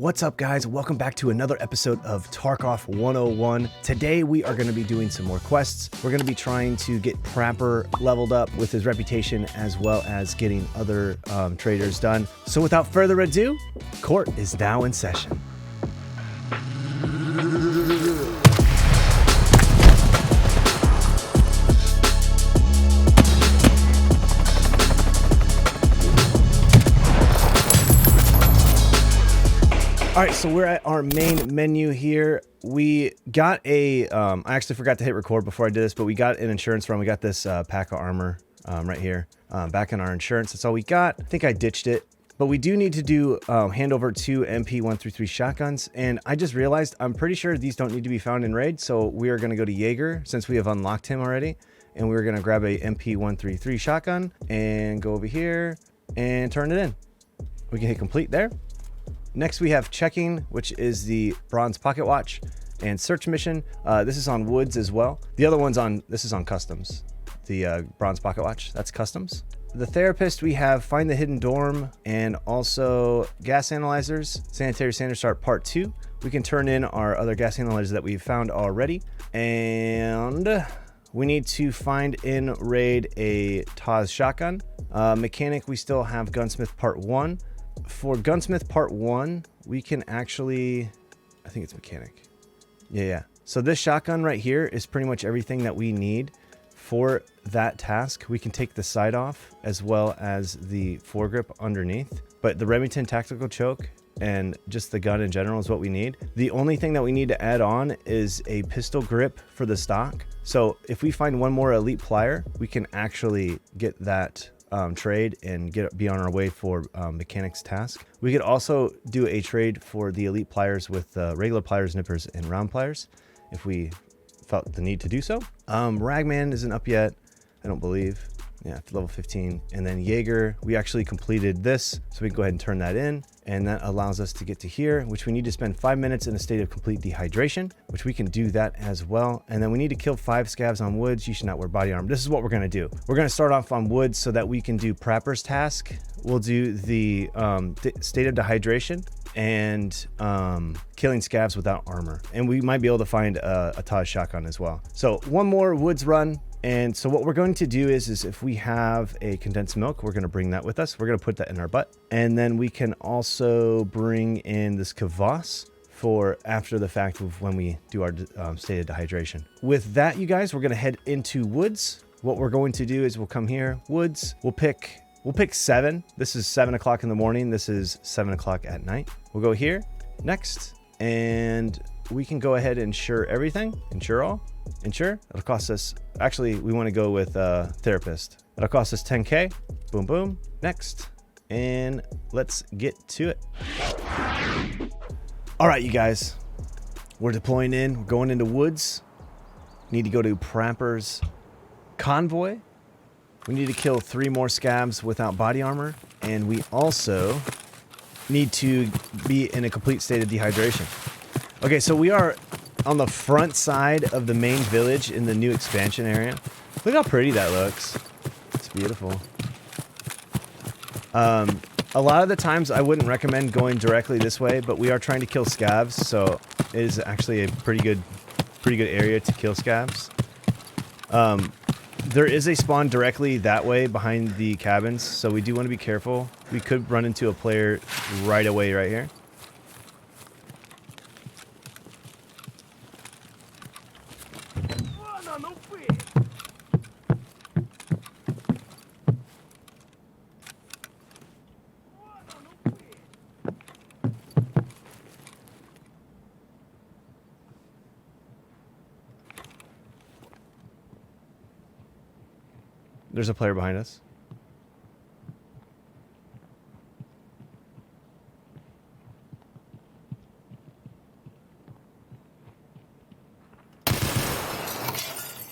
What's up, guys? Welcome back to another episode of Tarkov 101. Today we are going to be doing some more quests. We're going to be trying to get Prapor leveled up with his reputation, as well as getting other traders done. So without further ado, court is now in session. All right, so we're at our main menu here. We got a, I actually forgot to hit record before I did this, but we got an insurance run. We got this pack of armor right here, back in our insurance. That's all we got. I think I ditched it, but we do need to do hand over 2 MP133 shotguns. And I just realized I'm pretty sure these don't need to be found in raid. So we are going to go to Jaeger since we have unlocked him already. And we're going to grab a MP133 shotgun and go over here and turn it in. We can hit complete there. Next, we have checking, which is the bronze pocket watch, and search mission. This is on woods as well. The other one's on, this is on customs. The bronze pocket watch, that's customs. The therapist, we have find the hidden dorm and also gas analyzers, sanitary standard start part 2. We can turn in our other gas analyzers that we've found already. And we need to find in raid a Taz shotgun. Mechanic, we still have gunsmith part 1. For gunsmith part 1, we can actually, I think it's mechanic. Yeah. So this shotgun right here is pretty much everything that we need for that task. We can take the sight off as well as the foregrip underneath, but the Remington tactical choke and just the gun in general is what we need. The only thing that we need to add on is a pistol grip for the stock. So if we find one more elite plier, we can actually get that trade and be on our way for mechanics task. We could also do a trade for the elite pliers with regular pliers, nippers, and round pliers if we felt the need to do so. Ragman isn't up yet, I don't believe. Yeah, level 15. And then Jaeger, we actually completed this, so we can go ahead and turn that in. And that allows us to get to here, which we need to spend 5 minutes in a state of complete dehydration, which we can do that as well. And then we need to kill 5 scavs on woods. You should not wear body armor. This is what we're going to do. We're going to start off on woods so that we can do Prapor's task. We'll do the state of dehydration and killing scavs without armor. And we might be able to find a Taz shotgun as well. So one more woods run. And so what we're going to do is if we have a condensed milk, we're going to bring that with us. We're going to put that in our butt. And then we can also bring in this kvass for after the fact of when we do our state of dehydration. With that, you guys, we're going to head into woods. What we're going to do is we'll come here, woods. We'll pick 7. This is 7 o'clock in the morning. This is 7 o'clock at night. We'll go here next, and we can go ahead and insure everything. Insure all. Insure. It'll cost us, actually, we want to go with therapist. It'll cost us 10K. Boom, boom. Next. And let's get to it. All right, you guys. We're deploying in. We're going into woods. Need to go to Prapor's convoy. We need to kill 3 more scavs without body armor. And we also need to be in a complete state of dehydration. Okay, so we are on the front side of the main village in the new expansion area. Look how pretty that looks. It's beautiful. A lot of the times I wouldn't recommend going directly this way, but we are trying to kill scavs, so it is actually a pretty good area to kill scavs. There is a spawn directly that way behind the cabins, so we do want to be careful. We could run into a player right away right here. There's a player behind us.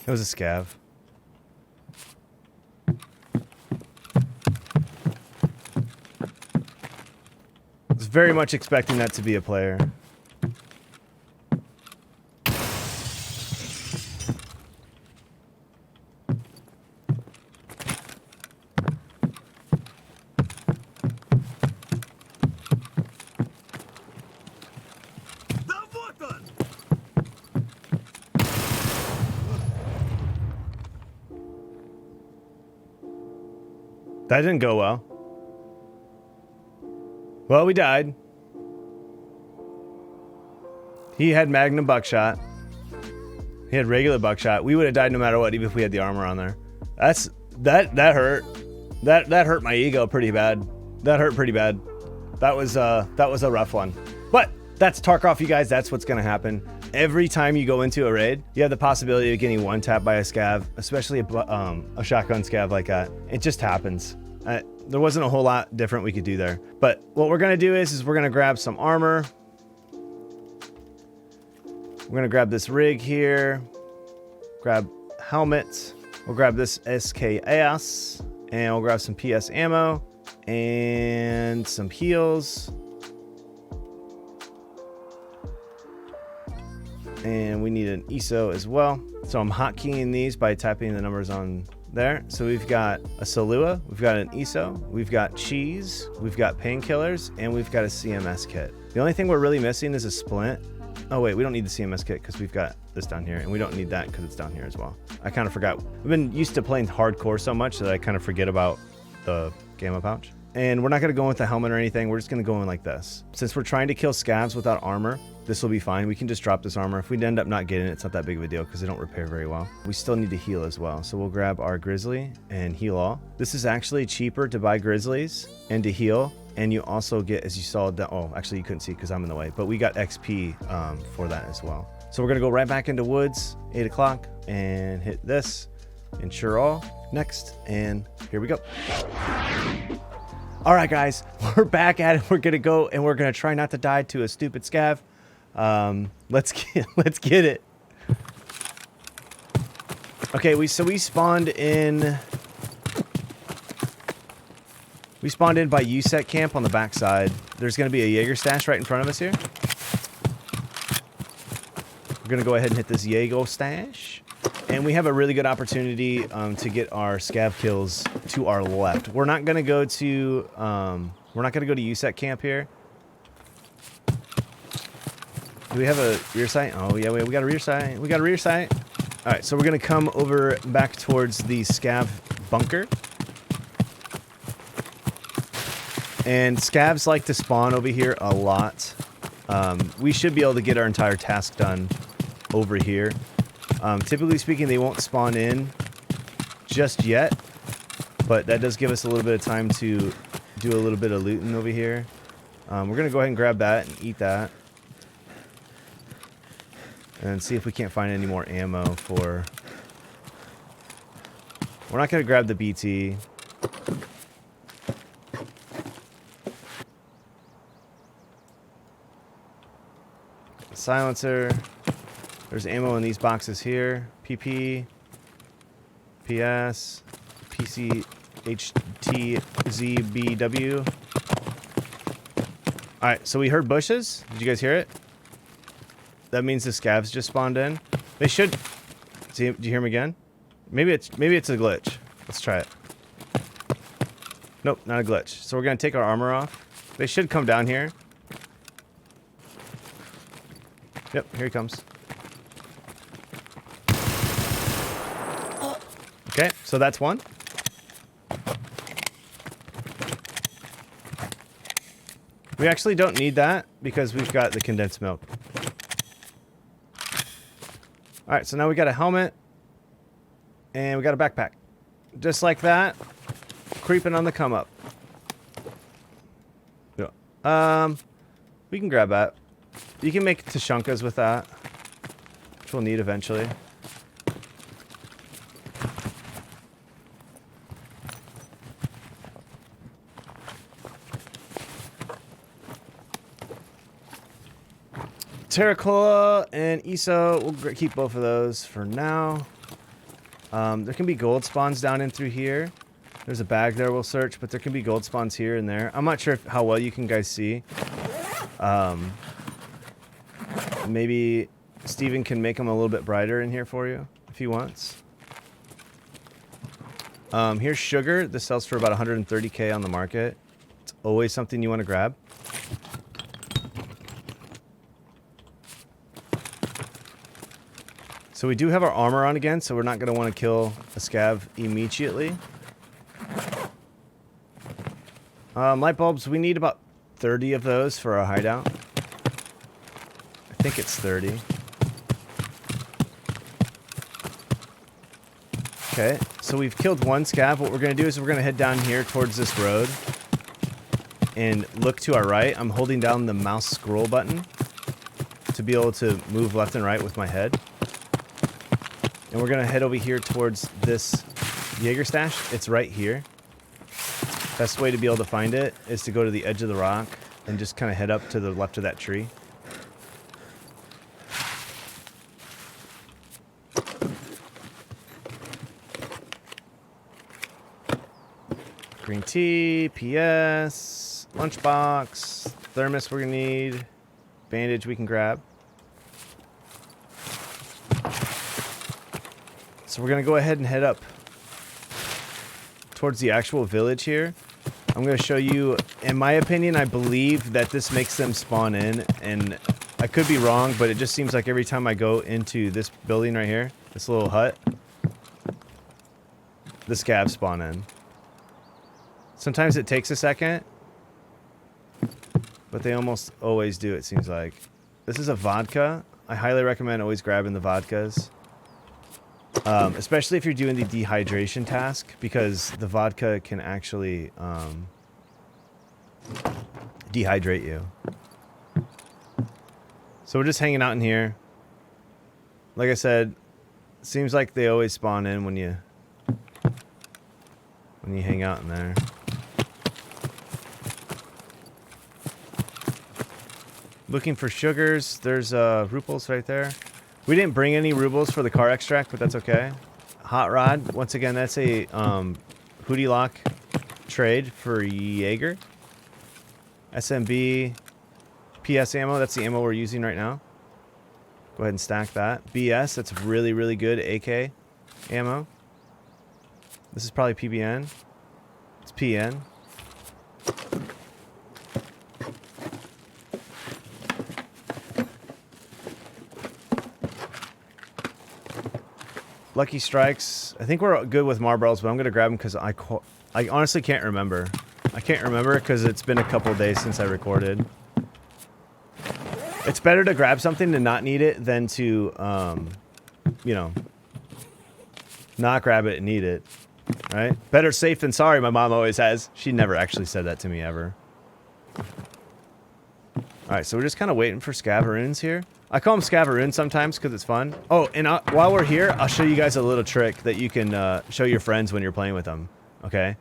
It was a scav. I was very much expecting that to be a player. That didn't go well. Well, we died. He had Magnum buckshot. He had regular buckshot. We would have died no matter what, even if we had the armor on there. That hurt. That hurt my ego pretty bad. That hurt pretty bad. That was a rough one. But that's Tarkov, you guys. That's what's gonna happen. Every time you go into a raid, you have the possibility of getting one tapped by a scav, especially a shotgun scav like that. It just happens. There wasn't a whole lot different we could do there. But what we're gonna do is we're gonna grab some armor. We're gonna grab this rig here, grab helmet. We'll grab this SKS, and we'll grab some PS ammo and some heals. And we need an ESO as well. So I'm hotkeying these by tapping the numbers on there. So we've got a Salua, we've got an ESO, we've got cheese, we've got painkillers, and we've got a CMS kit. The only thing we're really missing is a splint. Oh wait, we don't need the CMS kit because we've got this down here, and we don't need that because it's down here as well. I kind of forgot. I've been used to playing hardcore so much that I kind of forget about the gamma pouch. And we're not going to go with the helmet or anything. We're just going to go in like this. Since we're trying to kill scavs without armor, this will be fine. We can just drop this armor. If we end up not getting it, it's not that big of a deal because they don't repair very well. We still need to heal as well. So we'll grab our grizzly and heal all. This is actually cheaper to buy grizzlies and to heal. And you also get, as you saw, oh, actually you couldn't see because I'm in the way, but we got XP for that as well. So we're going to go right back into woods, 8 o'clock, and hit this. Insure all. Next. And here we go. All right, guys, we're back at it. We're going to go and we're going to try not to die to a stupid scav. Let's get it. Okay, so we spawned in. We spawned in by USEC camp on the backside. There's going to be a Jaeger stash right in front of us here. We're going to go ahead and hit this Jaeger stash. And we have a really good opportunity to get our scav kills to our left. We're not going to go to USEC camp here. Do we have a rear sight? Oh yeah, we got a rear sight. We got a rear sight. All right, so we're going to come over back towards the scav bunker. And scavs like to spawn over here a lot. We should be able to get our entire task done over here. Typically speaking, they won't spawn in just yet, but that does give us a little bit of time to do a little bit of looting over here. We're going to go ahead and grab that and eat that. And see if we can't find any more ammo for... We're not going to grab the BT. Silencer. There's ammo in these boxes here. PP, PS, PC, HT, ZBW. Alright, so we heard bushes. Did you guys hear it? That means the scavs just spawned in. They should... See, do you hear them again? Maybe it's a glitch. Let's try it. Nope, not a glitch. So we're going to take our armor off. They should come down here. Yep, here he comes. Okay, so that's one. We actually don't need that because we've got the condensed milk. Alright, so now we got a helmet. And we got a backpack. Just like that. Creeping on the come up. Yeah. We can grab that. You can make Tashunkas with that, which we'll need eventually. Terracola and ESO, we'll keep both of those for now. There can be gold spawns down in through here. There's a bag there we'll search, but there can be gold spawns here and there. I'm not sure how well you can guys see. Maybe Steven can make them a little bit brighter in here for you if he wants. Here's sugar. This sells for about 130k on the market. It's always something you want to grab. So we do have our armor on again, so we're not going to want to kill a scav immediately. Light bulbs, we need about 30 of those for our hideout. I think it's 30. Okay, so we've killed one scav. What we're going to do is we're going to head down here towards this road and look to our right. I'm holding down the mouse scroll button to be able to move left and right with my head. And we're going to head over here towards this Jaeger stash. It's right here. Best way to be able to find it is to go to the edge of the rock and just kind of head up to the left of that tree. Green tea, PS, lunchbox, thermos we're gonna need, bandage we can grab. So we're gonna go ahead and head up towards the actual village here. I'm gonna show you, in my opinion, I believe that this makes them spawn in, and I could be wrong, but it just seems like every time I go into this building right here, this little hut, the scavs spawn in. Sometimes it takes a second, but they almost always do, it seems like. This is a vodka. I highly recommend always grabbing the vodkas. Especially if you're doing the dehydration task, because the vodka can actually dehydrate you. So we're just hanging out in here. Like I said, seems like they always spawn in when you hang out in there. Looking for sugars. There's ruples right there. We didn't bring any rubles for the car extract, but that's okay. Hot rod. Once again, that's a Hootie Lock trade for Jaeger. SMB. PS ammo. That's the ammo we're using right now. Go ahead and stack that. BS. That's really, really good AK ammo. This is probably PBN. It's PN. Lucky Strikes. I think we're good with Marlboros, but I'm going to grab them because I honestly can't remember. I can't remember because it's been a couple of days since I recorded. It's better to grab something and not need it than to, you know, not grab it and need it. Right? Better safe than sorry, my mom always has. She never actually said that to me ever. Alright, so we're just kind of waiting for Scavaroons here. I call them Scavaroons sometimes because it's fun. Oh, and while we're here, I'll show you guys a little trick that you can show your friends when you're playing with them. Okay?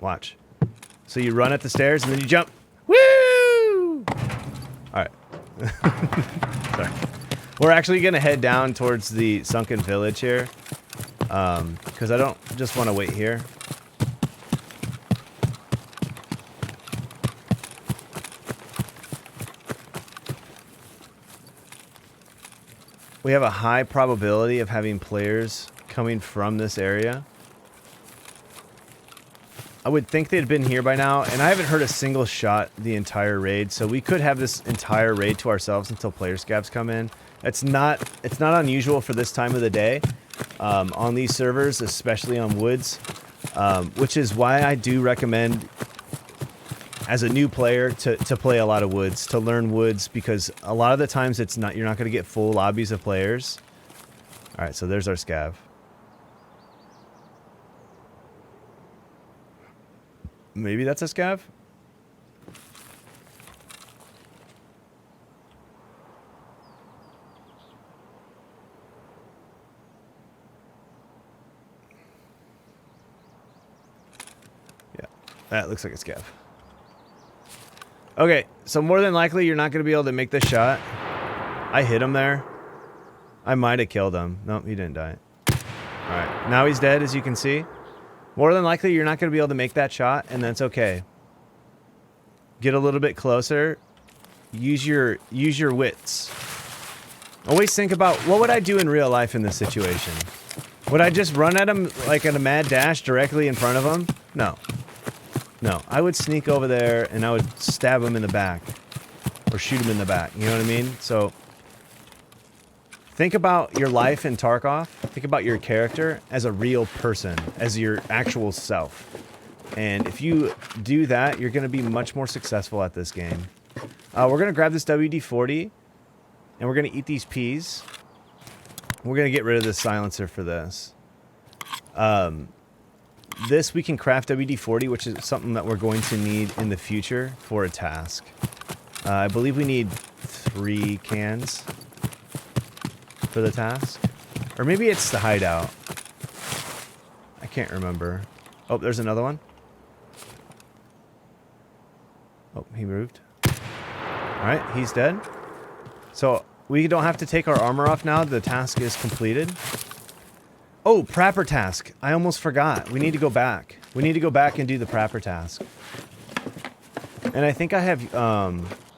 Watch. So you run up the stairs and then you jump. Woo! Alright. Sorry. We're actually going to head down towards the sunken village here. Because I don't just want to wait here. We have a high probability of having players coming from this area. I would think they'd been here by now, and I haven't heard a single shot the entire raid, so we could have this entire raid to ourselves until player scavs come in. It's not unusual for this time of the day on these servers, especially on woods, which is why I do recommend as a new player to play a lot of woods, to learn woods, because a lot of the times you're not going to get full lobbies of players. All right, so there's our scav. Maybe that's a scav? Yeah, that looks like a scav. Okay, so more than likely you're not going to be able to make this shot. I hit him there. I might have killed him. Nope, he didn't die. Alright, now he's dead, as you can see. More than likely you're not going to be able to make that shot, and that's okay. Get a little bit closer. Use your wits. Always think about, what would I do in real life in this situation? Would I just run at him like at a mad dash directly in front of him? No. No, I would sneak over there and I would stab him in the back. Or shoot him in the back, you know what I mean? So, think about your life in Tarkov. Think about your character as a real person, as your actual self. And if you do that, you're going to be much more successful at this game. We're going to grab this WD-40, and we're going to eat these peas. We're going to get rid of this silencer for this. This we can craft WD-40, which is something that we're going to need in the future for a task. I believe we need 3 cans for the task. Or maybe it's the hideout. I can't remember. Oh, there's another one. Oh, he moved. Alright, he's dead. So, we don't have to take our armor off now. The task is completed. Oh, Prapor task. I almost forgot. We need to go back. We need to go back and do the Prapor task. And I think I have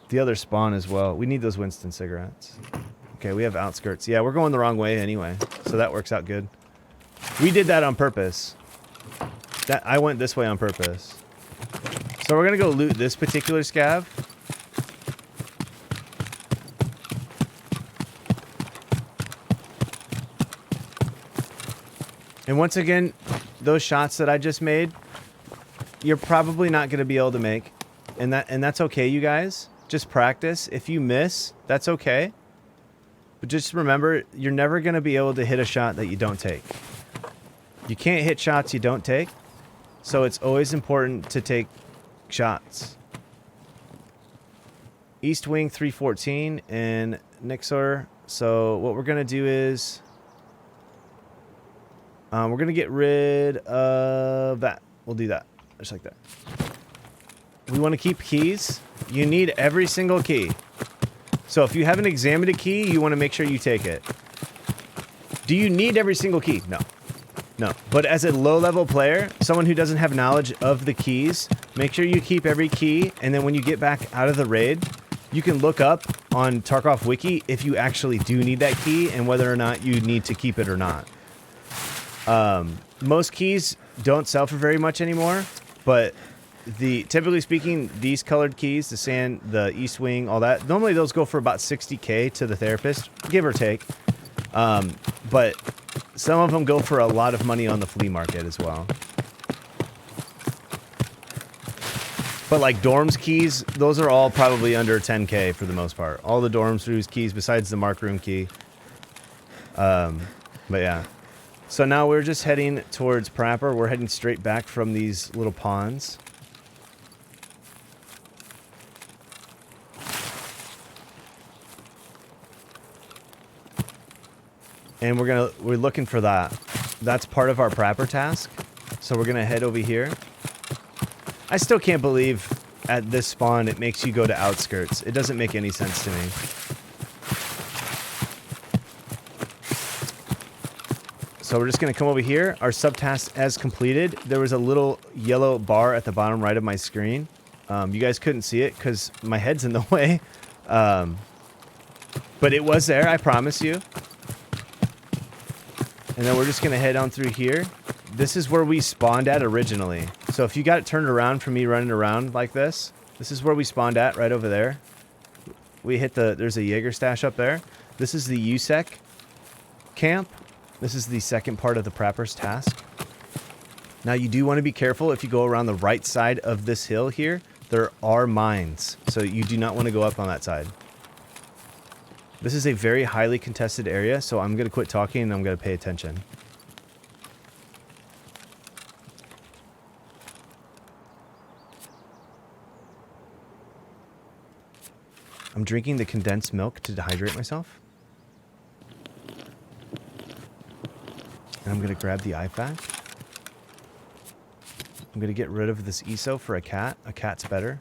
the other spawn as well. We need those Winston cigarettes. Okay, we have outskirts. Yeah, we're going the wrong way anyway. So that works out good. We did that on purpose. I went this way on purpose. So we're going to go loot this particular scav. And once again, those shots that I just made, you're probably not going to be able to make. And that's okay, you guys. Just practice. If you miss, that's okay. But just remember, you're never going to be able to hit a shot that you don't take. You can't hit shots you don't take. So it's always important to take shots. East Wing 314 and Nixor. So what we're going to do is... we're going to get rid of that. We'll do that. Just like that. We want to keep keys. You need every single key. So if you haven't examined a key, you want to make sure you take it. Do you need every single key? No. No. But as a low-level player, someone who doesn't have knowledge of the keys, make sure you keep every key. And then when you get back out of the raid, you can look up on Tarkov Wiki if you actually do need that key and whether or not you need to keep it or not. Most keys don't sell for very much anymore, but typically speaking, these colored keys, the sand, the East Wing, all that, normally those go for about 60K to the therapist, give or take. But some of them go for a lot of money on the flea market as well. But like dorms keys, those are all probably under 10K for the most part. All the dorms rooms keys besides the mark room key. But yeah. So now we're just heading towards Prapor. We're heading straight back from these little ponds. And we're looking for that. That's part of our Prapor task. So we're gonna head over here. I still can't believe at this spawn it makes you go to outskirts. It doesn't make any sense to me. So we're just going to come over here. Our subtask as completed. There was a little yellow bar at the bottom right of my screen. You guys couldn't see it because my head's in the way. But it was there, I promise you. And then we're just going to head on through here. This is where we spawned at originally. So if you got it turned around from me running around like this, this is where we spawned at, right over there. We hit there's a Jaeger stash up there. This is the USEC camp. This is the second part of the Prapor's task. Now you do want to be careful if you go around the right side of this hill here. There are mines, so you do not want to go up on that side. This is a very highly contested area, so I'm going to quit talking and I'm going to pay attention. I'm drinking the condensed milk to dehydrate myself. And I'm going to grab the IFAK. I'm going to get rid of this ESO for a cat. A cat's better.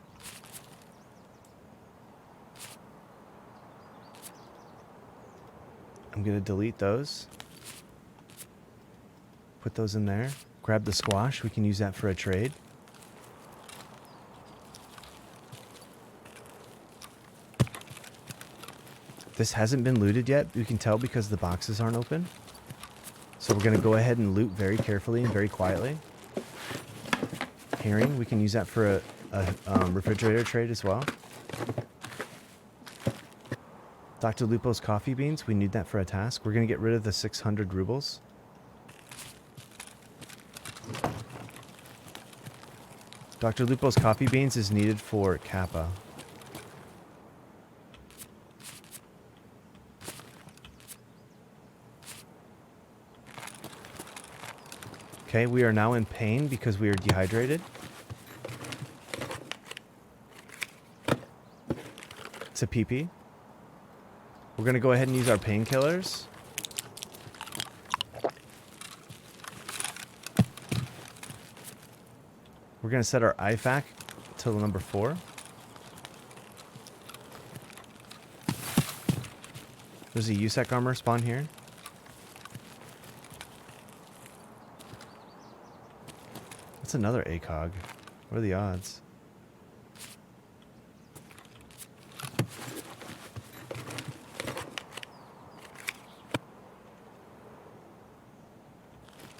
I'm going to delete those. Put those in there. Grab the squash. We can use that for a trade. This hasn't been looted yet. You can tell because the boxes aren't open. So we're going to go ahead and loot very carefully and very quietly. Herring, we can use that for a refrigerator trade as well. Dr. Lupo's coffee beans, we need that for a task. We're going to get rid of the 600 rubles. Dr. Lupo's coffee beans is needed for Kappa. Okay, we are now in pain because we are dehydrated. It's a PP. We're going to go ahead and use our painkillers. We're going to set our IFAC to number 4. There's a USEC armor spawn here. That's another ACOG. What are the odds?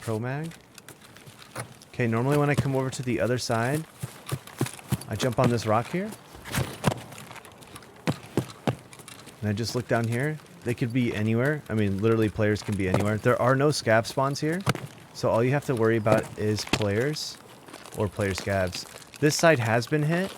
Pro mag. Okay, normally when I come over to the other side, I jump on this rock here. And I just look down here. They could be anywhere. I mean, literally players can be anywhere. There are no scab spawns here. So all you have to worry about is players or player scabs. This side has been hit.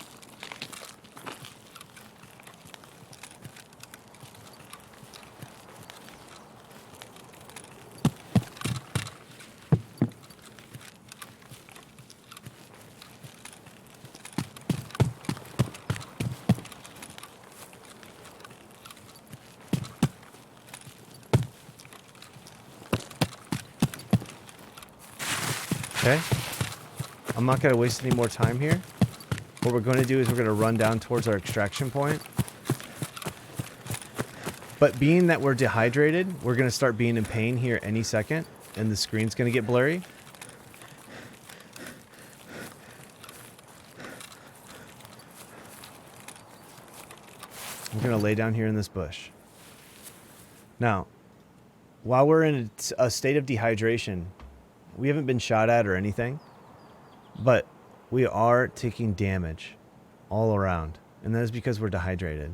Okay. I'm not going to waste any more time here. What we're going to do is we're going to run down towards our extraction point. But being that we're dehydrated, we're going to start being in pain here any second. And the screen's going to get blurry. We're going to lay down here in this bush. Now, while we're in a state of dehydration, we haven't been shot at or anything, but we are taking damage all around, and that is because we're dehydrated.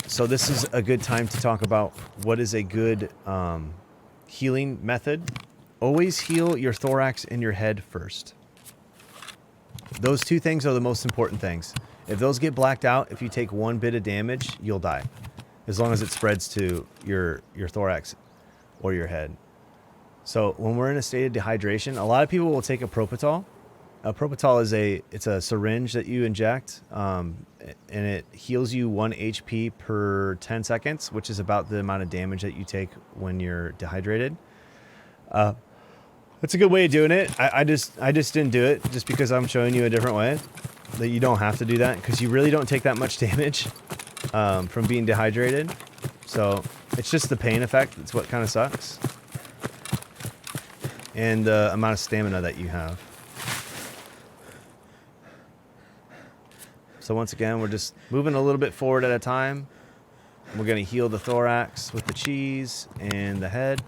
So this is a good time to talk about what is a good healing method. Always heal your thorax and your head first. Those two things are the most important things. If those get blacked out, if you take one bit of damage, you'll die, as long as it spreads to your thorax or your head. So when we're in a state of dehydration, a lot of people will take a Propofol. A Propofol is a syringe that you inject, and it heals you 1 HP per 10 seconds, which is about the amount of damage that you take when you're dehydrated. That's a good way of doing it. I just didn't do it just because I'm showing you a different way that you don't have to do that, because you really don't take that much damage from being dehydrated. So it's just the pain effect. That's what kind of sucks. And the amount of stamina that you have. So once again, we're just moving a little bit forward at a time. We're going to heal the thorax with the cheese and the head.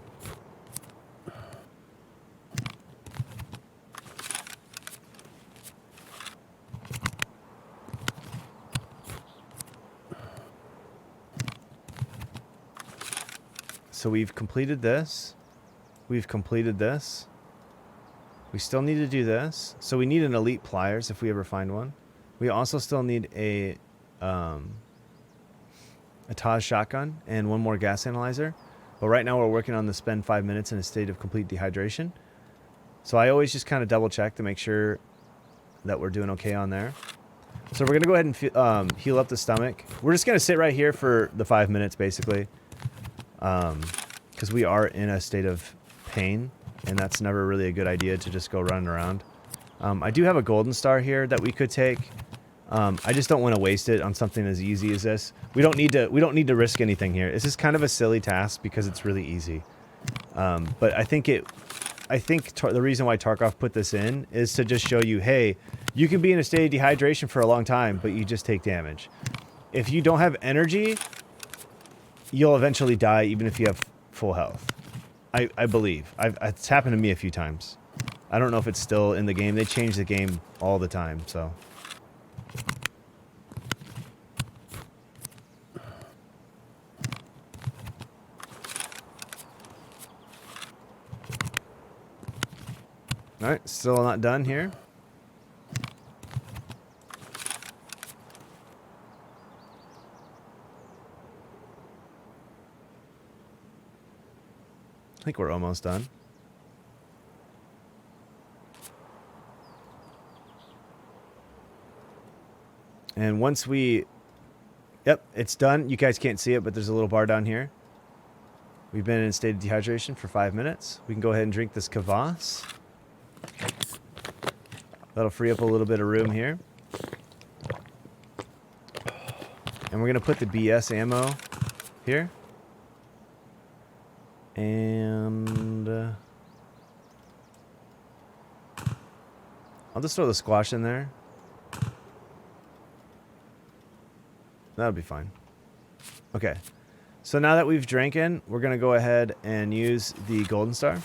So we've completed this. We've completed this. We still need to do this. So we need an elite pliers if we ever find one. We also still need a Taj shotgun and one more gas analyzer. But right now we're working on the spend 5 minutes in a state of complete dehydration. So I always just kind of double check to make sure that we're doing okay on there. So we're going to go ahead and heal up the stomach. We're just going to sit right here for the 5 minutes basically. Because we are in a state of pain, and that's never really a good idea to just go running around. I do have a golden star here that we could take. I just don't want to waste it on something as easy as this. We don't need to risk anything here. This is kind of a silly task because it's really easy. But I think the reason why Tarkov put this in is to just show you, hey, you can be in a state of dehydration for a long time, but you just take damage. If you don't have energy, you'll eventually die even if you have full health. I believe. It's happened to me a few times. I don't know if it's still in the game. They change the game all the time, so. All right, still not done here. I think we're almost done. And once we... Yep, it's done. You guys can't see it, but there's a little bar down here. We've been in a state of dehydration for 5 minutes. We can go ahead and drink this kvass. That'll free up a little bit of room here. And we're going to put the BS ammo here. And... I'll just throw the squash in there. That'll be fine. Okay. So now that we've drinking, we're going to go ahead and use the Golden Star.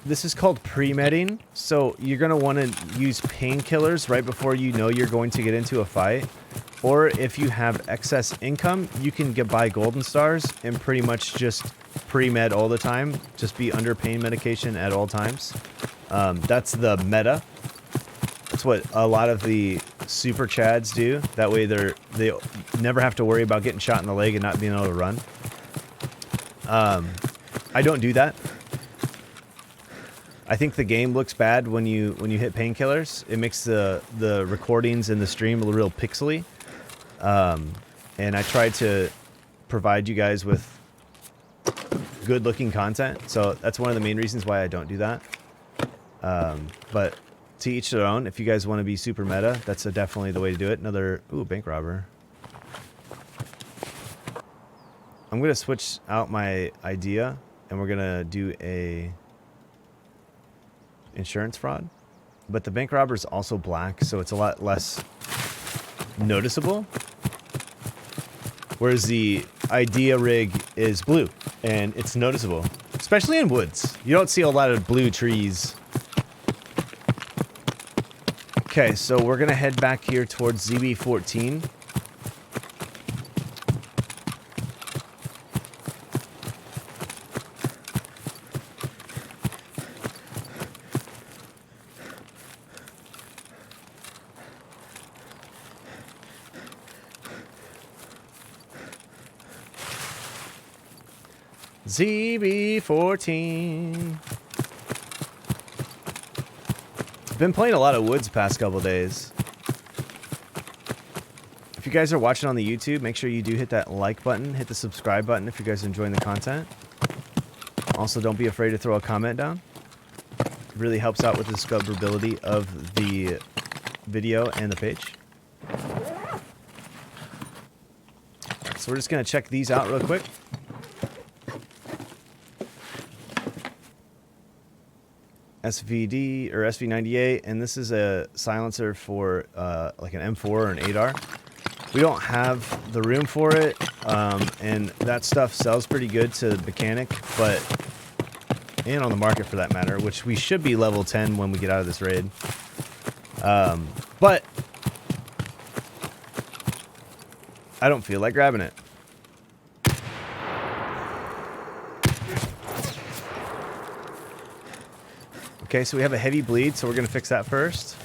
This is called pre-medding. So you're going to want to use painkillers right before you know you're going to get into a fight. Or if you have excess income, you can buy Golden Stars and pretty much just pre-med all the time. Just be under pain medication at all times. That's the meta. That's what a lot of the super chads do. That way they never have to worry about getting shot in the leg and not being able to run. I don't do that. I think the game looks bad when you hit painkillers. It makes the recordings and the stream a real pixely. And I try to provide you guys with good looking content. So that's one of the main reasons why I don't do that. But to each their own. If you guys want to be super meta, that's definitely the way to do it. Another, ooh, bank robber. I'm going to switch out my idea and we're going to do a insurance fraud. But the bank robber is also black, so it's a lot less noticeable. Whereas the idea rig is blue and it's noticeable, especially in woods. You don't see a lot of blue trees. Okay, so we're going to head back here towards ZB14. ZB14. Been playing a lot of woods past couple days. If you guys are watching on the YouTube, make sure you do hit that like button, hit the subscribe button if you guys are enjoying the content. Also, don't be afraid to throw a comment down. It really helps out with the discoverability of the video and the page. So we're just going to check these out real quick. SVD or SV98, and this is a silencer for like an M4 or an 8R. We don't have the room for it, and that stuff sells pretty good to the mechanic, and on the market for that matter, which we should be level 10 when we get out of this raid. But I don't feel like grabbing it. Okay, so we have a heavy bleed, so we're going to fix that first.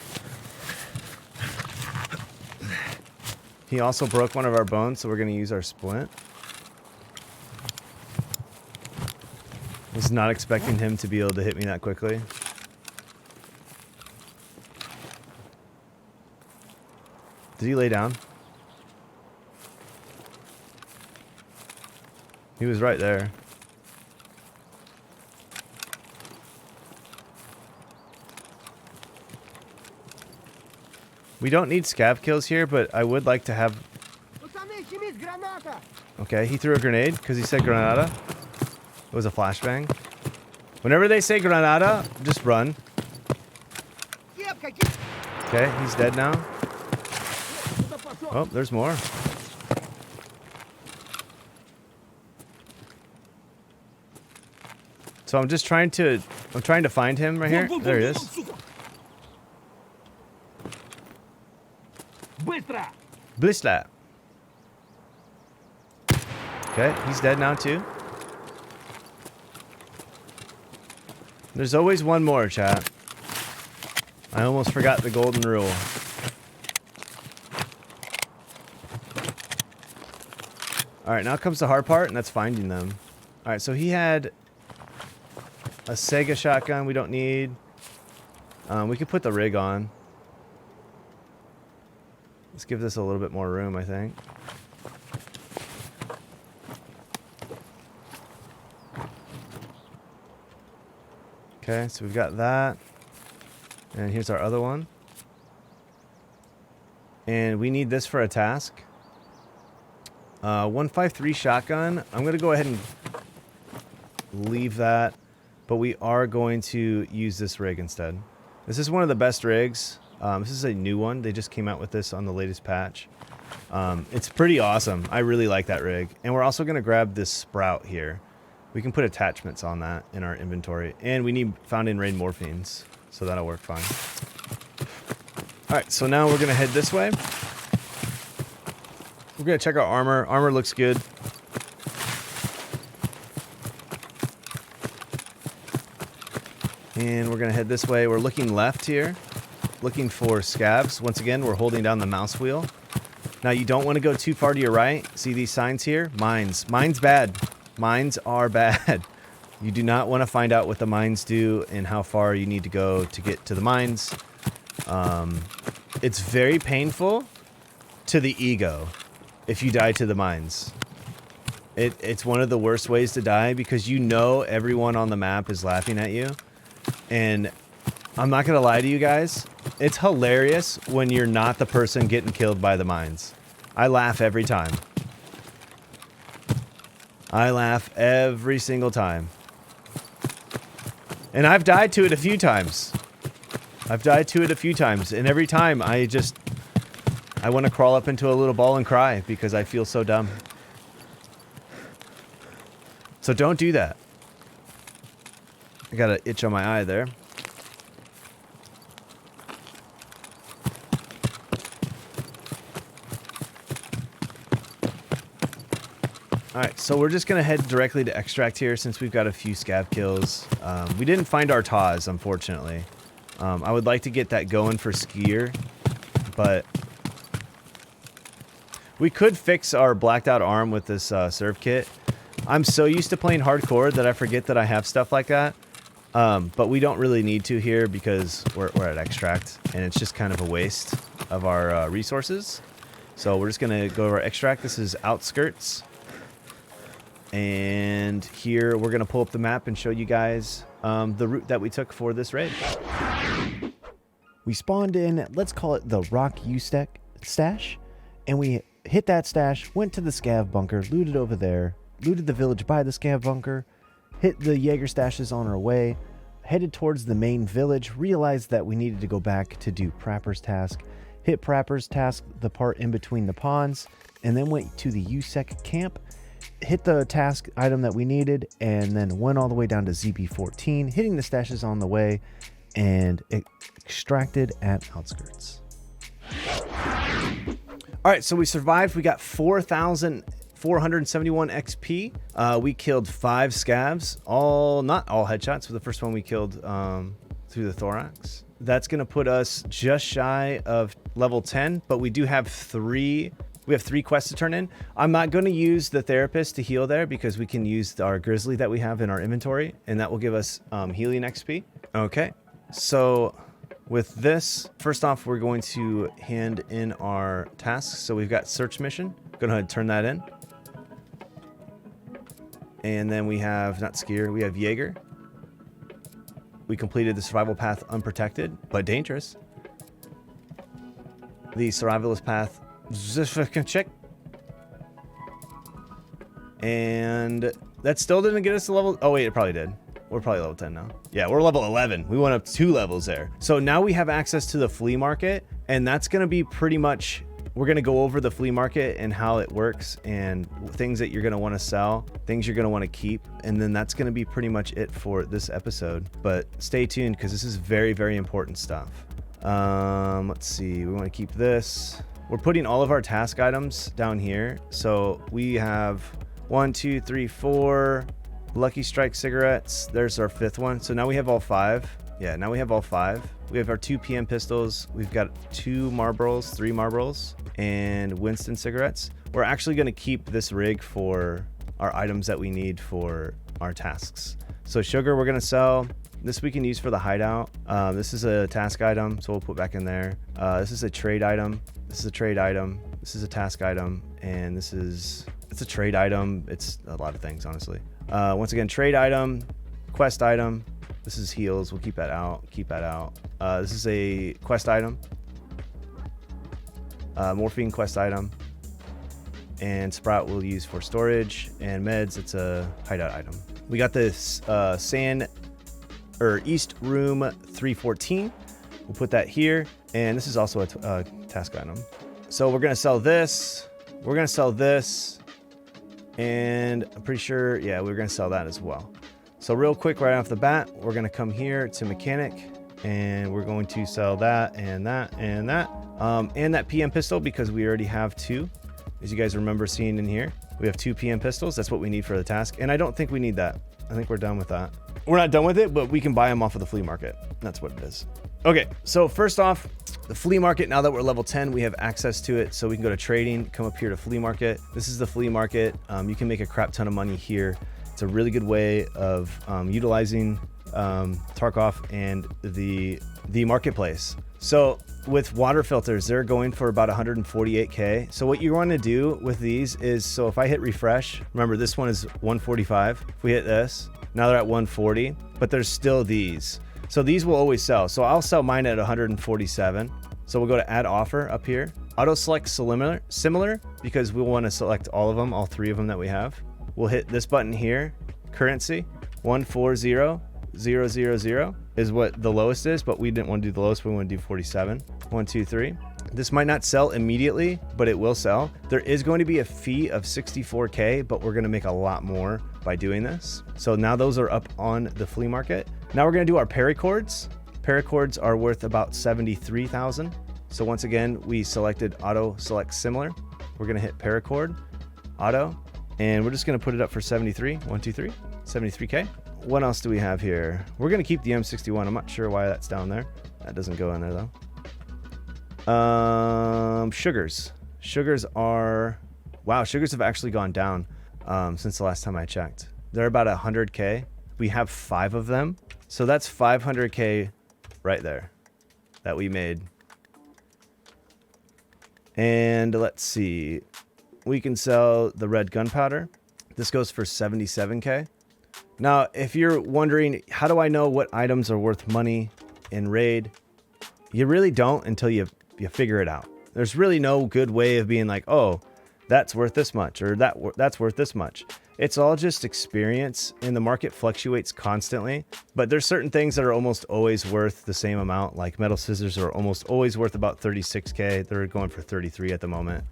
He also broke one of our bones, so we're going to use our splint. Was not expecting him to be able to hit me that quickly. Did he lay down? He was right there. We don't need scav kills here, but I would like to have... Okay, he threw a grenade because he said granada. It was a flashbang. Whenever they say granada, just run. Okay, he's dead now. Oh, there's more. So I'm just trying to... I'm trying to find him right here. There he is. Blisla. Okay, he's dead now too. There's always one more, chat. I almost forgot the golden rule. Alright, now comes the hard part, and that's finding them. Alright, so he had a Sega shotgun we don't need. We could put the rig on. Let's give this a little bit more room, I think. Okay, so we've got that. And here's our other one. And we need this for a task. 153 shotgun. I'm going to go ahead and leave that. But we are going to use this rig instead. This is one of the best rigs. This is a new one. They just came out with this on the latest patch. It's pretty awesome. I really like that rig. And we're also going to grab this sprout here. We can put attachments on that in our inventory. And we need found in raid morphines. So that'll work fine. Alright, so now we're going to head this way. We're going to check our armor. Armor looks good. And we're going to head this way. We're looking left here. Looking for scavs. Once again, we're holding down the mouse wheel. Now, you don't want to go too far to your right. See these signs here? Mines. Mines bad. Mines are bad. You do not want to find out what the mines do and how far you need to go to get to the mines. It's very painful to the ego if you die to the mines. It's one of the worst ways to die because you know everyone on the map is laughing at you. And I'm not going to lie to you guys. It's hilarious when you're not the person getting killed by the mines. I laugh every time. I laugh every single time. And I've died to it a few times. And every time I want to crawl up into a little ball and cry because I feel so dumb. So don't do that. I got an itch on my eye there. Alright, so we're just going to head directly to extract here since we've got a few scav kills. We didn't find our TAWs, unfortunately. I would like to get that going for skier, but we could fix our blacked out arm with this serve kit. I'm so used to playing hardcore that I forget that I have stuff like that. But we don't really need to here because we're at extract, and it's just kind of a waste of our resources. So we're just going to go to our extract. This is outskirts. And here we're going to pull up the map and show you guys the route that we took for this raid. We spawned in, let's call it the Rock stash, and we hit that stash, went to the scav bunker, looted over there, looted the village by the scav bunker, hit the Jaeger stashes on our way, headed towards the main village, realized that we needed to go back to do Prapor's task, hit Prapor's task, the part in between the ponds, and then went to the USEC camp, hit the task item that we needed, and then went all the way down to ZB14, hitting the stashes on the way, and extracted at outskirts. All right, so we survived. We got 4,471 XP. We killed 5 scavs, not all headshots. So the first one we killed through the thorax. That's going to put us just shy of level 10, but we do have 3. We have 3 quests to turn in. I'm not going to use the therapist to heal there because we can use our grizzly that we have in our inventory, and that will give us healing XP. Okay, so with this, first off, we're going to hand in our tasks. So we've got search mission. Go ahead and turn that in. And then we have, not skier, we have Jaeger. We completed the survival path unprotected, but dangerous. The survivalist path, check. And that still didn't get us to level, oh wait, it probably did. We're probably level 10 now. Yeah, we're level 11. We went up 2 levels there. So now we have access to the flea market, and that's going to be pretty much, we're going to go over the flea market and how it works and things that you're going to want to sell, things you're going to want to keep. And then that's going to be pretty much it for this episode. But stay tuned because this is very, very important stuff. Let's see. We want to keep this. We're putting all of our task items down here. So we have 1, 2, 3, 4, Lucky Strike cigarettes. There's our 5th one. So now we have all 5. Yeah, now we have all 5. We have our 2 PM pistols. We've got 2 Marlboros, 3 Marlboros, and Winston cigarettes. We're actually going to keep this rig for our items that we need for our tasks. So sugar we're going to sell. This we can use for the hideout. This is a task item, so we'll put back in there. This is a trade item. This is a trade item. This is a task item. And it's a trade item. It's a lot of things, honestly. Once again, trade item, quest item. This is heals. We'll keep that out. Keep that out. This is a quest item. Morphine quest item. And Sprout we'll use for storage. And meds, it's a hideout item. We got this East Room 314. We'll put that here. And this is also a task item. So we're going to sell this. We're going to sell this. And I'm pretty sure, yeah, we're going to sell that as well. So real quick, right off the bat, we're going to come here to mechanic. And we're going to sell that and that and that. And that PM pistol because we already have 2. As you guys remember seeing in here. We have 2 PM pistols. That's what we need for the task. And I don't think we need that. I think we're done with that. We're not done with it, but we can buy them off of the flea market. That's what it is. Okay, so first off, the flea market, now that we're level 10, we have access to it. So we can go to trading, come up here to flea market. This is the flea market. You can make a crap ton of money here. It's a really good way of utilizing Tarkov and the marketplace. So with water filters, they're going for about 148K. So what you want to do with these is, so if I hit refresh, remember this one is 145. If we hit this, now they're at 140, but there's still these. So these will always sell. So I'll sell mine at 147. So we'll go to add offer up here. Auto select similar because we want to select all of them, all 3 of them that we have. We'll hit this button here, currency, 140000 is what the lowest is, but we didn't want to do the lowest. We want to do 47. 1, 2, 3. This might not sell immediately, but it will sell. There is going to be a fee of 64K, but we're going to make a lot more by doing this. So now those are up on the flea market. Now we're going to do our paracords. Paracords are worth about 73,000. So once again, we selected auto select similar. We're going to hit paracord, auto, and we're just going to put it up for 73. 1, 2, 3, 73K. What else do we have here? We're going to keep the M61. I'm not sure why that's down there. That doesn't go in there though. Sugars. Sugars are, wow, sugars have actually gone down since the last time I checked. They're about 100K. We have 5 of them. So that's 500K right there that we made. And let's see. We can sell the red gunpowder. This goes for 77K. Now, if you're wondering, how do I know what items are worth money in raid? You really don't until you figure it out. There's really no good way of being like, oh, that's worth this much or that's worth this much. It's all just experience, and the market fluctuates constantly. But there's certain things that are almost always worth the same amount. Like metal scissors are almost always worth about 36K. They're going for 33 at the moment.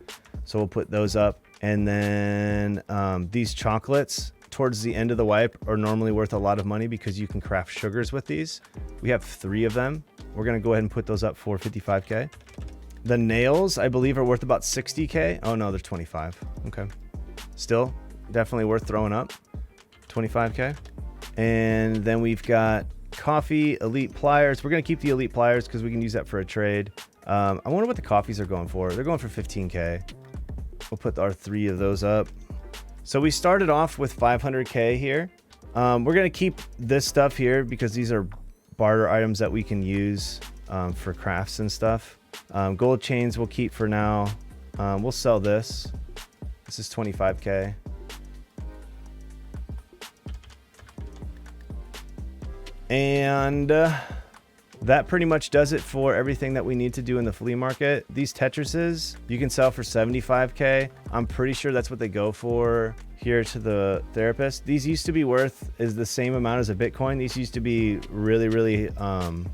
So we'll put those up. And then these chocolates towards the end of the wipe are normally worth a lot of money because you can craft sugars with these. We have 3 of them. We're going to go ahead and put those up for 55K. The nails, I believe, are worth about 60K. Oh, no, they're 25. Okay. Still, definitely worth throwing up. 25K. And then we've got coffee, elite pliers. We're going to keep the elite pliers because we can use that for a trade. I wonder what the coffees are going for. They're going for 15K. We'll put our 3 of those up. So we started off with 500K here. We're going to keep this stuff here because these are barter items that we can use for crafts and stuff. Gold chains we'll keep for now. We'll sell this. This is 25K. And that pretty much does it for everything that we need to do in the flea market. These Tetrises you can sell for 75K. I'm pretty sure that's what they go for here to the therapist. These used to be worth is the same amount as a Bitcoin. These used to be really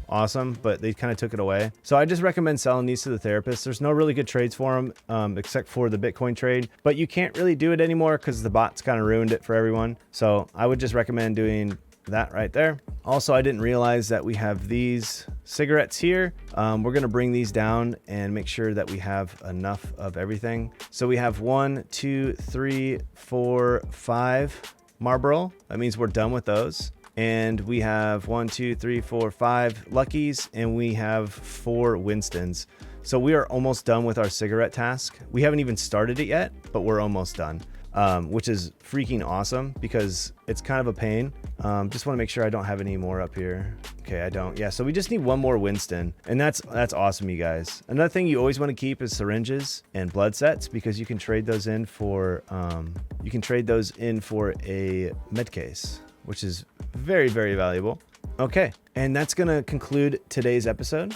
awesome, but they kind of took it away. So I just recommend selling these to the therapist. There's no really good trades for them except for the Bitcoin trade, but you can't really do it anymore because the bots kind of ruined it for everyone. So I would just recommend doing that right there. Also, I didn't realize that we have these cigarettes here. We're going to bring these down and make sure that we have enough of everything. So we have 1, 2, 3, 4, 5 Marlboro. That means we're done with those. And we have 1, 2, 3, 4, 5 Luckies, and we have 4 Winstons. So we are almost done with our cigarette task. We haven't even started it yet, but we're almost done, which is freaking awesome because it's kind of a pain. Just want to make sure I don't have any more up here. Okay, I don't. Yeah, so we just need 1 more Winston, and that's awesome, you guys. Another thing you always want to keep is syringes and blood sets because you can trade those in for a med case, which is very, very valuable. Okay, and that's gonna conclude today's episode.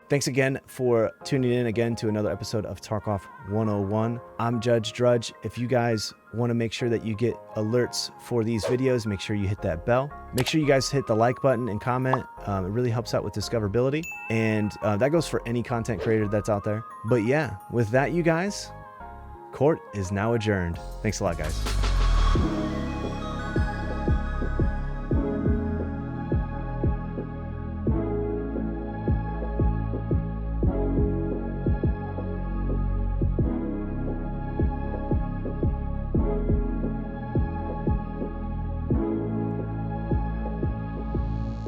Thanks again for tuning in again to another episode of Tarkov 101. I'm Judge Drudge. If you guys want to make sure that you get alerts for these videos, make sure you hit that bell. Make sure you guys hit the like button and comment. It really helps out with discoverability. And that goes for any content creator that's out there. But yeah, with that, you guys, court is now adjourned. Thanks a lot, guys.